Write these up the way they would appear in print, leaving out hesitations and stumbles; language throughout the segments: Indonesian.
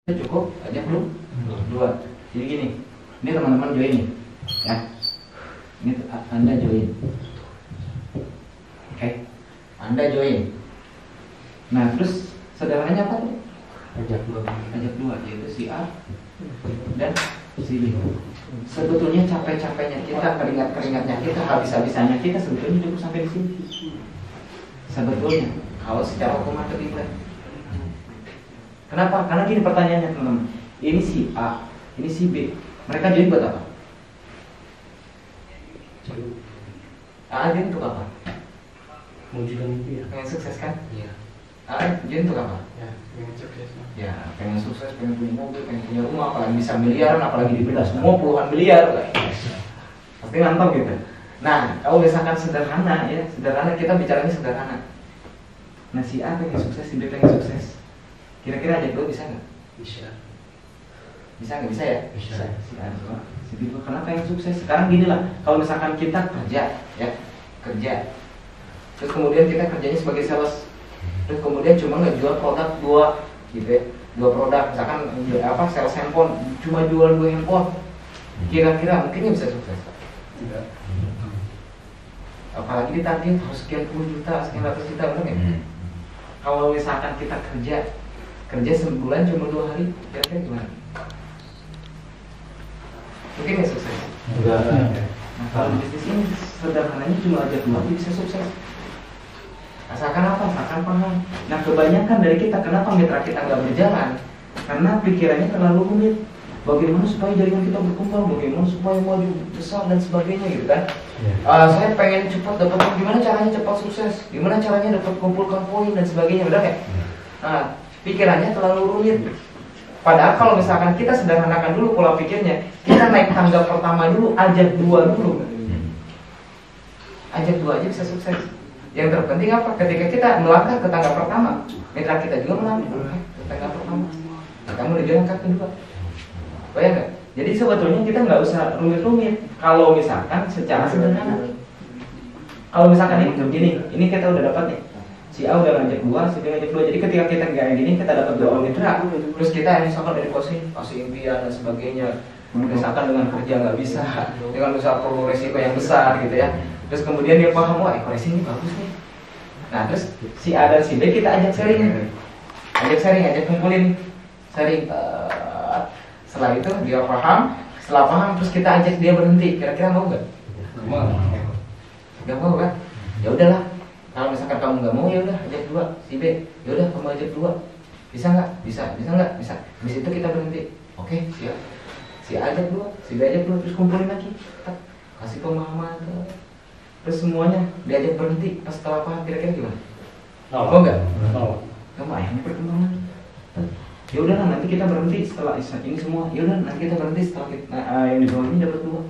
Cukup aja belum? Dua. Jadi gini, ini teman-teman join nih, ya. Ini Anda join. Oke, Anda join. Nah, terus saudaranya apa tuh? Ajak dua, yaitu si A dan si B. Sebetulnya capek-capeknya kita, keringat-keringatnya kita, habis-habisannya kita sebetulnya cukup sampai di sini. Sebetulnya, kalau secara hukum matematika. Kenapa? Karena gini pertanyaannya teman-teman. Ini si A, ini si B. Mereka join buat apa? A join untuk apa? Mewujudkan mimpi ya. Pengen sukses kan? Iya. A join untuk apa? Ya, pengen sukses. Ya, pengen sukses, pengen punya mobil, pengen punya rumah, apalagi bisa miliaran, apalagi dibedah semua puluhan miliar. Pasti ngantong gitu. Nah, kalau misalkan sederhana ya, sederhana kita bicaranya sederhana. Nah, si A pengen sukses, si B pengen sukses. Kira-kira ajak dua bisa nggak? Bisa. Bisa nggak? Bisa ya? Bisa. Si A dua, si B dua. Kenapa yang sukses? Sekarang gini lah, kalau misalkan kita kerja, ya kerja, terus kemudian kita kerjanya sebagai sales, terus kemudian cuma ngejual produk dua, gitu ya, dua produk, misalkan apa sales handphone, cuma jual 2 handphone, kira-kira mungkin bisa sukses? Tidak. Apalagi ditarget harus sekian puluh juta, sekian ratus juta, benar nggak? Kalau misalkan kita kerja sebulan cuma 2 hari, kira-kira gimana? Mungkin nggak sukses? Enggak. Nah, kalau di bisnis ini sederhananya cuma ajak dua bisa sukses. Asalkan apa? Asalkan paham. Nah, kebanyakan dari kita kenapa mitra kita nggak berjalan? Karena pikirannya terlalu rumit. Bagaimana supaya jaringan kita berkembang? Bagaimana supaya maju besar dan sebagainya gitu kan? Saya pengen cepat dapat, gimana caranya cepat sukses? Gimana caranya dapat kumpulkan poin dan sebagainya, benar nggak? Nah, pikirannya terlalu rumit. Padahal kalau misalkan kita sederhanakan dulu pola pikirnya, kita naik tangga pertama dulu, ajak dua dulu. Ajak dua aja bisa sukses. Yang terpenting apa? Ketika kita melangkah ke tangga pertama, mitra kita juga melangkah ke tangga pertama. Kita menuju langkah kedua. Bayang nggak? Jadi sebetulnya kita nggak usah rumit-rumit. Kalau misalkan secara sederhana, kalau misalkan ini begini, ini kita udah dapat nih. Si A udah ngajak dua, si B ngajak dua. Jadi ketika kita kayak gini, kita dapat dua mitra. Terus kita misalkan dari kasih impian dan sebagainya. Misalkan dengan kerja nggak bisa, dengan usaha perlu resiko yang besar gitu ya. Terus kemudian dia paham, wah ekonomi ini bagus nih. Nah terus si A dan si B kita ajak sharing, ajak kumpulin, sharing. Setelah itu dia paham, setelah paham terus kita ajak dia berhenti. Kira-kira mau nggak? Mau. Nggak mau kan? Ya udahlah. Kalau misalkan kamu nggak mau ya udah ajak dua si B. Ya udah kamu ajak dua. Bisa nggak? Bisa nggak? Bisa. Di situ kita berhenti. Oke, siap. Si A ajak dua, si B ajak dua, terus kumpulin lagi. Kasih pemahaman. Terus semuanya diajak berhenti. Pas setelah paham kira-kira gimana? Mau nggak? Mau. Kamu ayahnya perkembangan. Ya udah nanti kita berhenti setelah ini semua. Ya udah nanti kita berhenti setelah yang di bawah ini dapat dua.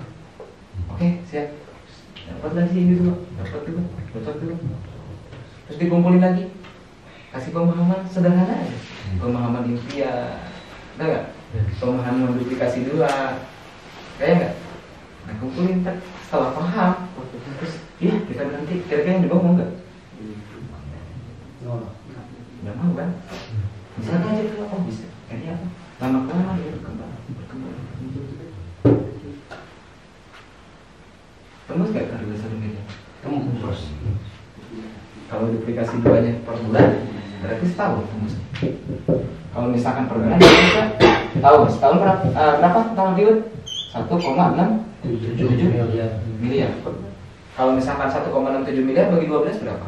Oke, siap. Dapat lagi ini dua, dapat dua. Terus dikumpulin lagi. Kasih pemahaman sederhana aja. Pemahaman impian. Ada nggak? Pemahaman duplikasi dua. Kayak nggak? Nah, kumpulin setelah paham. Terus ya kita berhenti. Kira-kira yang di bawah mau nggak? Nggak mau kan? Bisa aja dulu, oh bisa. Kayaknya apa? Lama-lama dia berkembang. Tembus nggak kan 21 miliar? Tembus. Kalau duplikasi duanya per bulan, berarti setahun tembus. Kalau misalkan per bulan bisa tahu setahun berapa tahun diut? 1,67 miliar. Kalau misalkan 1,67 miliar bagi 12 berapa?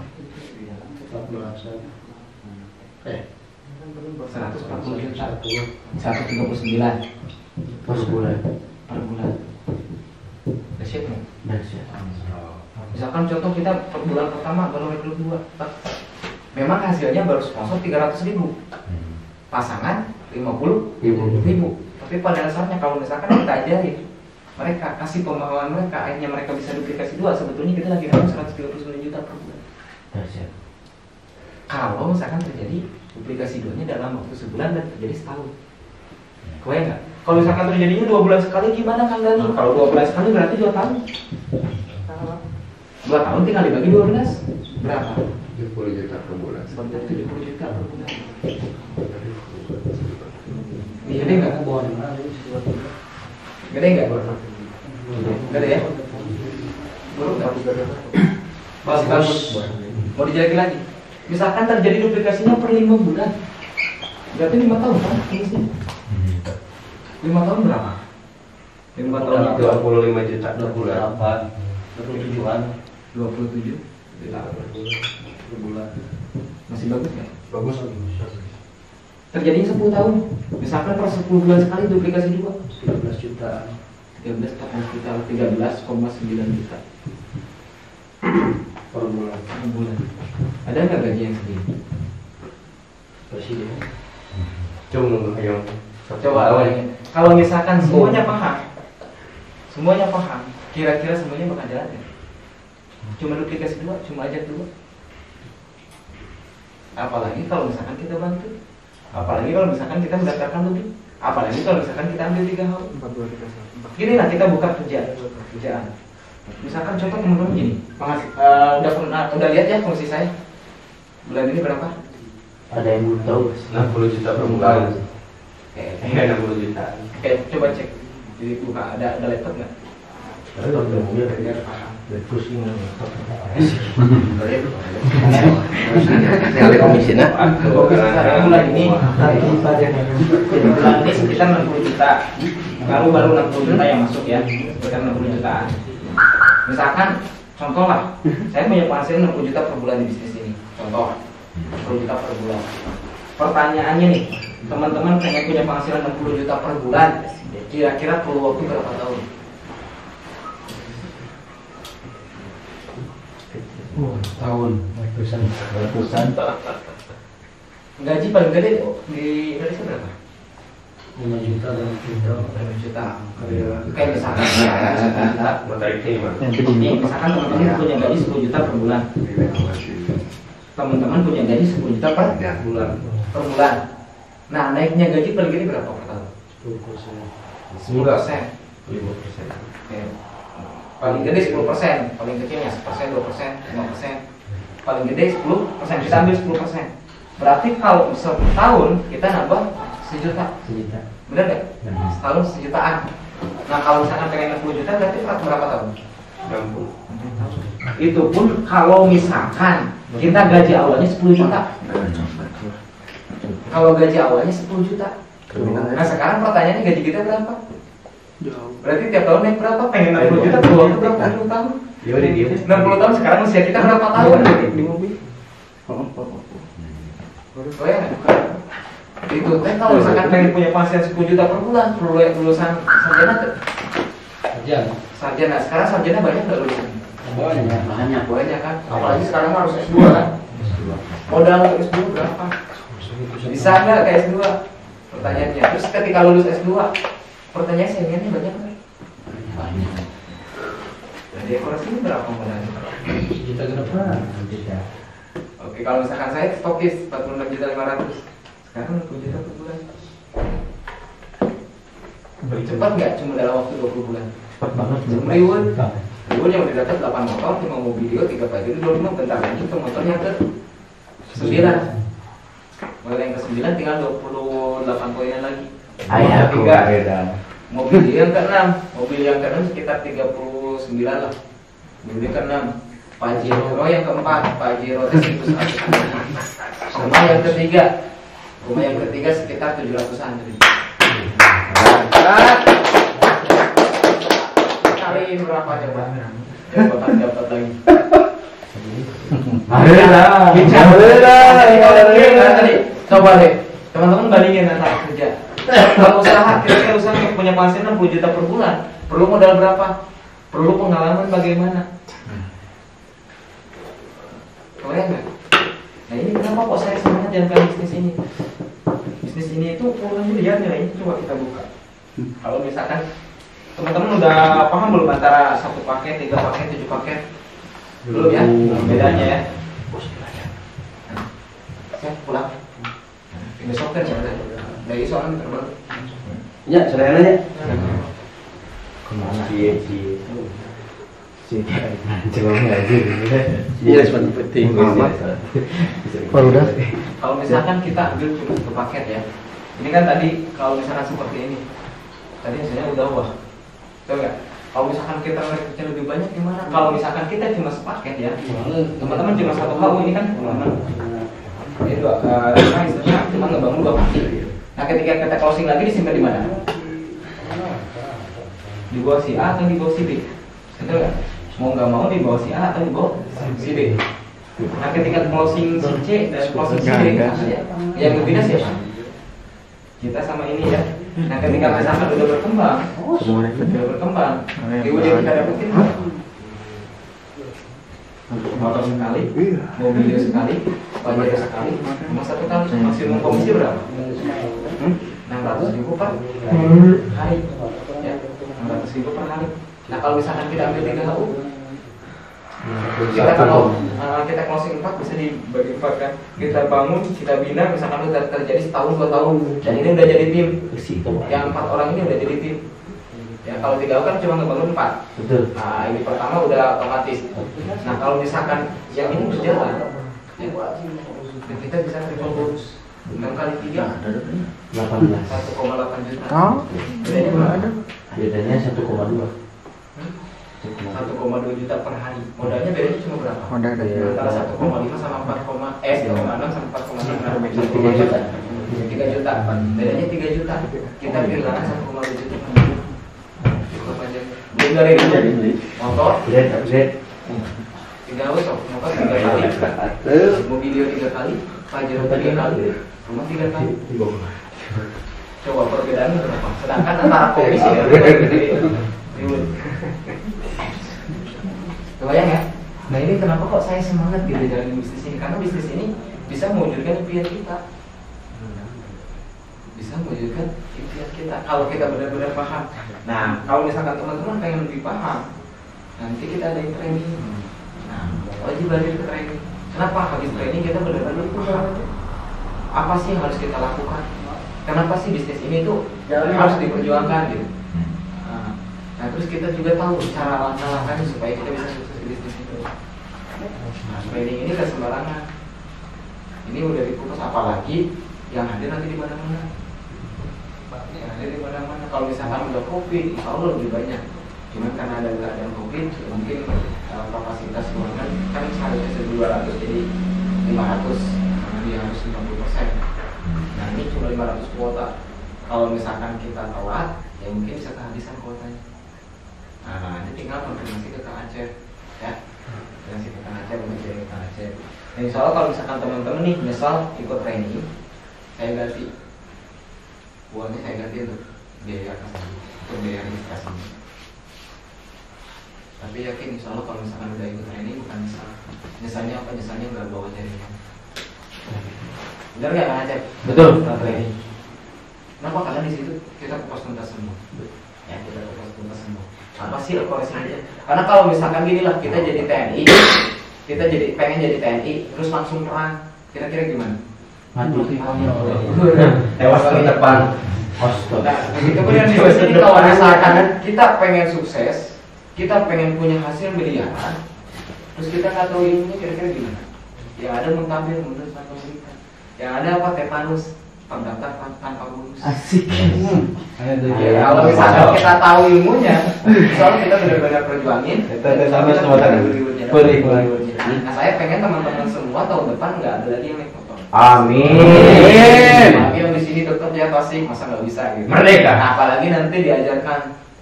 140 juta, 139 Per bulan. Udah siap nggak? Misalkan contoh kita per bulan pertama baru rekrut 2, memang hasilnya baru sponsor 300.000, pasangan 50.000. Tapi pada dasarnya kalau misalkan kita ajarin mereka, kasih pemahaman mereka, akhirnya mereka bisa duplikasi 2, sebetulnya kita lagi dapat 139 juta per bulan. Kalau misalkan terjadi duplikasi 2-nya dalam waktu sebulan dan terjadi setahun. Kebayang nggak? Kalau misalkan terjadinya 2 bulan sekali gimana Kang Dani? Kalau 2 bulan sekali berarti 2 tahun. 2 tahun tinggal dibagi 12 berapa? 70 juta per bulan. Sebentar 70 juta per bulan. Gede nggak? Gede nggak? Gede ya? Buruk nggak? Bagus. Mau dijelekin lagi? Misalkan terjadi duplikasinya per 5 bulan, berarti 5 tahun kan? 5 tahun berapa? 5 tahun itu 25 juta 27 per bulan. masih bagus nggak? bagus. Terjadinya 10 tahun, misalkan per 10 bulan sekali duplikasi juga 13 juta 13,9 juta per bulan. per bulan. Ada nggak gaji yang segini? Presiden. Cuma yang Coba awalnya. Kalau misalkan semuanya paham, kira-kira semuanya bakal jalan ya? Cuma duplikasi dua, cuma ajak dua. Apalagi kalau misalkan kita bantu, apalagi kalau misalkan kita mendaftarkan lebih, apalagi kalau misalkan kita ambil 3 hal. Gini lah, kita buka kerjaan. Misalkan contoh teman-teman gini, udah lihat ya fungsi saya bulan ini berapa? Ada yang belum tahu. 60 juta per bulan. Oke, 60 juta. Oke, coba cek. Jadi buka, ada laptop nggak? Biar paham. Pusing. Yang komisinya Bulan ini sekitar 60 juta. Baru 60 juta yang masuk ya, sekitar 60 jutaan. Misalkan, contoh lah, saya punya penghasilan 60 juta per bulan di bisnis ini. Contoh, 60 juta per bulan. Pertanyaannya nih, teman-teman pengen punya penghasilan 60 juta per bulan, kira-kira perlu waktu berapa tahun? Tahun. Ratusan. Gaji paling gede di Indonesia berapa? 5 juta dan 5 juta. Kayak misalkan ya, 10 juta. Ini misalkan teman-teman punya gaji 10 juta per bulan. Teman-teman punya gaji 10 juta per bulan. Per bulan. Nah, naiknya gaji paling gede berapa per tahun? 10%. 10%. Oke. Paling gede 10%, paling kecilnya 1%, 2%, 5%. Paling gede 10%, kita ambil 10%. Berarti kalau setahun kita nambah 1 juta. Bener nggak? Setahun 1 jutaan. Nah, kalau misalkan pengen 60 juta berarti berapa tahun? 60. Itu pun kalau misalkan kita gaji awalnya 10 juta. Kalau gaji awalnya 10 juta. Nah, sekarang pertanyaannya gaji kita berapa? Berarti tiap tahun naik berapa? Pengen 60 juta perlu waktu berapa? 60 tahun. 60 tahun sekarang usia kita berapa tahun? Oh ya, itu kan kalau misalkan pengen punya penghasilan 10 juta per bulan, perlu lulusan sarjana tuh. Sarjana, sekarang sarjana banyak nggak lulusan? Banyak kan? Apalagi sekarang harus S2 kan? Modal S2 berapa? Bisa nggak ke S2? Pertanyaannya. Terus ketika lulus S2, pertanyaan saingannya banyak nggak? Banyak. Dan dekorasinya berapa modalnya? Juta ke depan. Oke, kalau misalkan saya stokis 46.500.000, sekarang 60 juta per bulan. Lebih cepat nggak? Cuma dalam waktu 20 bulan. Cepat banget. Riwun yang udah dapat 8 motor, 5 mobil, 3 pagi itu 25, bentar lagi itu motornya ke 9. Mulai yang ke 9 tinggal 28 poinnya lagi. Ayah, Mobil yang ke-6, mobil yang ke-6 sekitar 39 lah. Mobil yang ke-6, Pajero yang keempat, Pajero itu 100. Rumah yang ketiga sekitar 700-an. Kali berapa coba? Dapat lagi. Coba deh, teman-teman bandingin antara kerja. Kalau usaha, kira-kira usaha yang punya penghasilan 60 juta per bulan, perlu modal berapa? Perlu pengalaman bagaimana? Kalian nggak? Nah ini kenapa kok saya semangat jalankan bisnis ini? Bisnis ini itu puluhan miliar nilainya, coba kita buka. Kalau misalkan teman-teman udah paham belum antara 1 paket, 3 paket, 7 paket? Belum ya? Bedanya ya? Saya pulang. Besok kan ya dari soalnya terbang. Ya, sudah nanya. Kemana? Iya, seperti penting. Kalau udah Kalau misalkan kita ambil cuma 1 paket ya, Ini kan tadi kalau misalkan seperti ini, tadi hasilnya udah wah, tahu nggak? Kalau misalkan kita merekrutnya lebih banyak gimana? Kalau misalkan kita cuma sepaket ya, teman-teman cuma satu HU ini kan teman-teman. Ini istilahnya cuma ngebangun 2 kaki. Nah ketika kita closing lagi disimpan di mana? Di bawah si A atau di bawah si B? Betul nggak? Mau nggak mau di bawah si A atau di bawah si B? Nah ketika closing si C dan closing si D, yang berbeda siapa? Kita sama ini ya. Nah ketika misalkan udah berkembang, kemudian kita dapetin motor sekali, mobil sekali, pajak sekali, cuma 1 kali. Maksimum komisi berapa? 600.000 per hari. Ya, 600.000 per hari. Nah kalau misalkan kita ambil 3 HU, kita kalau kita closing 4 bisa dibagi 4 kan. Kita bangun, kita bina, misalkan udah terjadi setahun 2 tahun, dan ini udah jadi tim. Yang 4 orang ini udah jadi tim. Ya kalau 3 kan cuma ngebangun 4. Betul. Nah ini pertama udah otomatis. Nah kalau misalkan yang ini berjalan, ya, kita bisa triple bonus. 6 kali 3 18. 1,8 juta. Oh, Bedanya berapa? Bedanya 1,2. 1,2 juta per hari. Modalnya bedanya cuma berapa? udah ada. Antara 1,5 sama 1,6 sama 4,6. 3 juta. 3 juta. Bedanya 3 juta. Kita kehilangan 1,2 juta. Cukup aja. Belum dari ini. Motor. Upgrade. 3 HU, motor 3 kali. Mobilio 3 kali. Pajero 3 kali. Rumah 3 kali. Coba perbedaannya berapa? Sedangkan antara komisi dan ribut. Kebayang ya? Nah ini kenapa kok saya semangat gitu jalan bisnis ini? Karena bisnis ini bisa mewujudkan impian kita. Bisa mewujudkan impian kita kalau kita benar-benar paham. Nah kalau misalkan teman-teman pengen lebih paham, nanti kita ada training. Nah wajib belajar ke training. Kenapa habis training kita benar-benar paham? Apa sih yang harus kita lakukan? Kenapa sih bisnis ini tuh harus diperjuangkan gitu? Nah terus kita juga tahu cara langkah-langkahnya supaya kita bisa sukses di bisnis itu. Nah training ini gak sembarangan. Ini udah dikupas, apalagi yang hadir nanti di mana-mana. Yang hadir di mana-mana. Kalau misalkan udah COVID, insya Allah lebih banyak. Cuman karena ada keadaan COVID, mungkin kapasitas ruangan kan seharusnya 1.200 jadi 500 karena dia harus 50%. Nah ini cuma 500 kuota. Kalau misalkan kita telat, ya mungkin bisa kehabisan kuotanya. Nah ini tinggal konfirmasi ke Kang Aceh, ya. Konfirmasi ke Kang Aceh, menjadi Kang Aceh. Nah, insya Allah kalau misalkan teman-teman nih misal ikut training, saya ganti uangnya, saya ganti untuk biaya untuk biaya registrasi. Tapi yakin insya Allah kalau misalkan udah ikut training bukan nyesal. Nyesalnya apa? Nyesalnya nggak bawa jaringan. Benar nggak Kang Aceh? Betul. Training. Kenapa? Karena di situ kita kupas tuntas semua. Ya kita kupas tuntas semua. Apa sih evaluasinya? Karena kalau misalkan gini lah, kita jadi TNI, kita jadi pengen jadi TNI, terus langsung perang, kira-kira gimana? Mati. Tewas di depan. Nah, kemudian di sini kalau misalkan kita pengen sukses, kita pengen punya hasil miliaran, terus kita nggak tahu ilmunya, kira-kira gimana? Yang ada muntaber, mundur tanpa berikan. Yang ada apa? Tetanus, terdaftar tanpa bonus. Asik. Ya, kalau misalkan kita tahu ilmunya, soalnya kita benar-benar perjuangin. Nah, saya pengen teman-teman semua tahun depan nggak ada lagi yang naik motor. Amin. Tapi yang di sini tetap ya pasti masa nggak bisa gitu. Merdeka. Nah, apalagi nanti diajarkan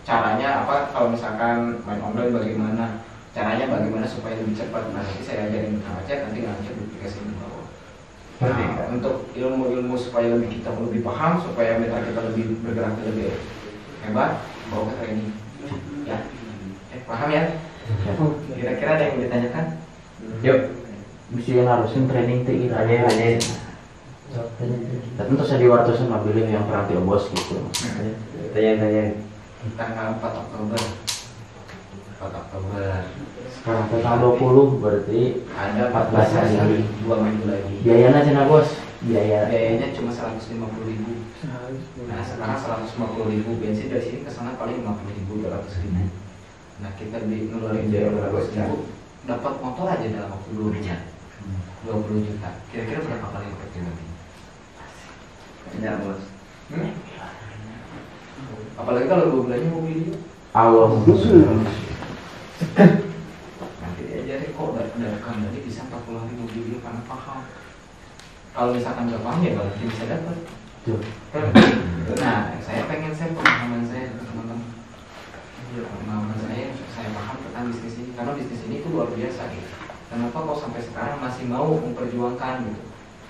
caranya apa kalau misalkan main online bagaimana, caranya bagaimana supaya lebih cepat. Nah, nanti saya ajarin Kang Aceh, nanti Kang Aceh dikasih bawah. Nah, untuk ilmu-ilmu supaya lebih kita lebih paham, supaya mental kita lebih bergerak lebih hebat, bawa ke training. Ya, paham ya? Kira-kira ada yang ditanyakan? Yuk. Mesti yang harusin training teh ada. Tapi terus di wartosan mobilnya yang perang tio bos gitu. Tanya-tanya. Tanggal 4 Oktober. 4 Oktober. Sekarang tanggal 20 berarti Ada 14 hari. 2 minggu lagi. Biayanya cina bos. Biayanya cuma 150.000. Nah sekarang 150.000, bensin dari sini ke sana paling 50.000, 200.000. Nah kita ngeluarin biaya 200.000, dapat motor aja dalam waktu 2 bulan. 20 juta. Kira-kira berapa kali efektif nanti? Ya bos. Apalagi kalau 2 bulannya mau video. Awal Nanti diajarin kok dadakan tadi bisa 40 hari mau video karena paham. Kalau misalkan nggak paham ya nggak mungkin bisa dapat. Nah, saya pengen share pemahaman saya ke teman-teman. Pemahaman saya paham tentang bisnis ini karena bisnis ini itu luar biasa gitu. Kenapa kok sampai sekarang masih mau memperjuangkan gitu?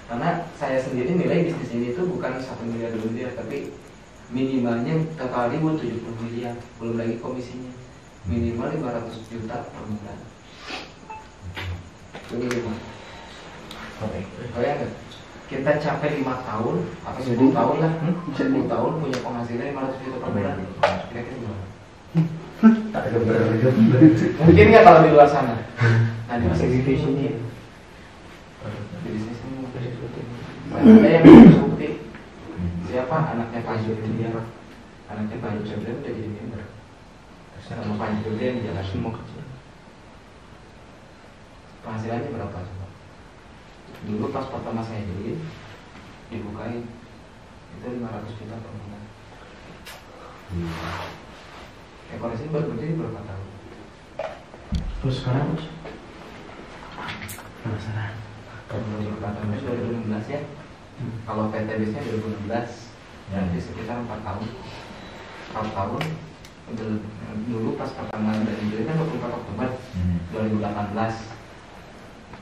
Karena saya sendiri nilai bisnis ini itu bukan 1 miliar 2 miliar, tapi minimalnya total ribu 70 miliar, belum lagi komisinya. Minimal 500 juta per bulan. Minimal. Oke. Kayak nggak? Kita capai 5 tahun atau 10 tahun lah, 10 tahun punya penghasilan 500 juta per bulan. Kira-kira gimana? Tak geber. Mungkin nggak kalau di luar sana? Nah, di bisnis di sini. Di bisnis ini mungkin. Ada yang bukti. Siapa anaknya Pak Julien? Anaknya Pak Julien udah jadi member. Sama Pak Julien jalan semua kecil. Penghasilannya berapa coba? Dulu pas pertama saya join dibukain itu 500 juta per bulan. Koreksi baru berdiri berapa tahun? Terus sekarang penasaran. Tahun 2016 ya. Kalau PTBS nya 2016, berarti sekitar 4 tahun. 4 tahun. Dulu pas pertama dari join kan 24 Oktober 2018.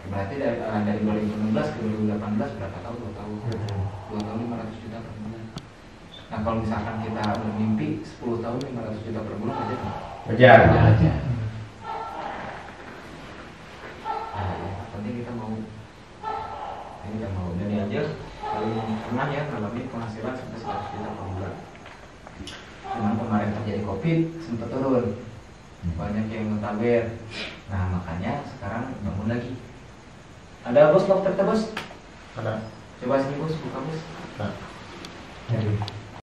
Berarti dari 2016 ke 2018 berapa tahun? 2 tahun. 2 tahun 500 juta per bulan. Nah kalau misalkan kita bermimpi 10 tahun 500 juta per bulan aja kan? Wajar. Aja. Nah, yang penting kita mau. Ini kita mau. Jadi aja paling pernah ya ngalamin penghasilan sampai 100 juta per bulan. Cuman kemarin terjadi COVID sempat turun. Banyak yang mentaber. Nah makanya sekarang bangun lagi. Ada bos dokter bos? Ada. Coba sini bos, buka bos. Jadi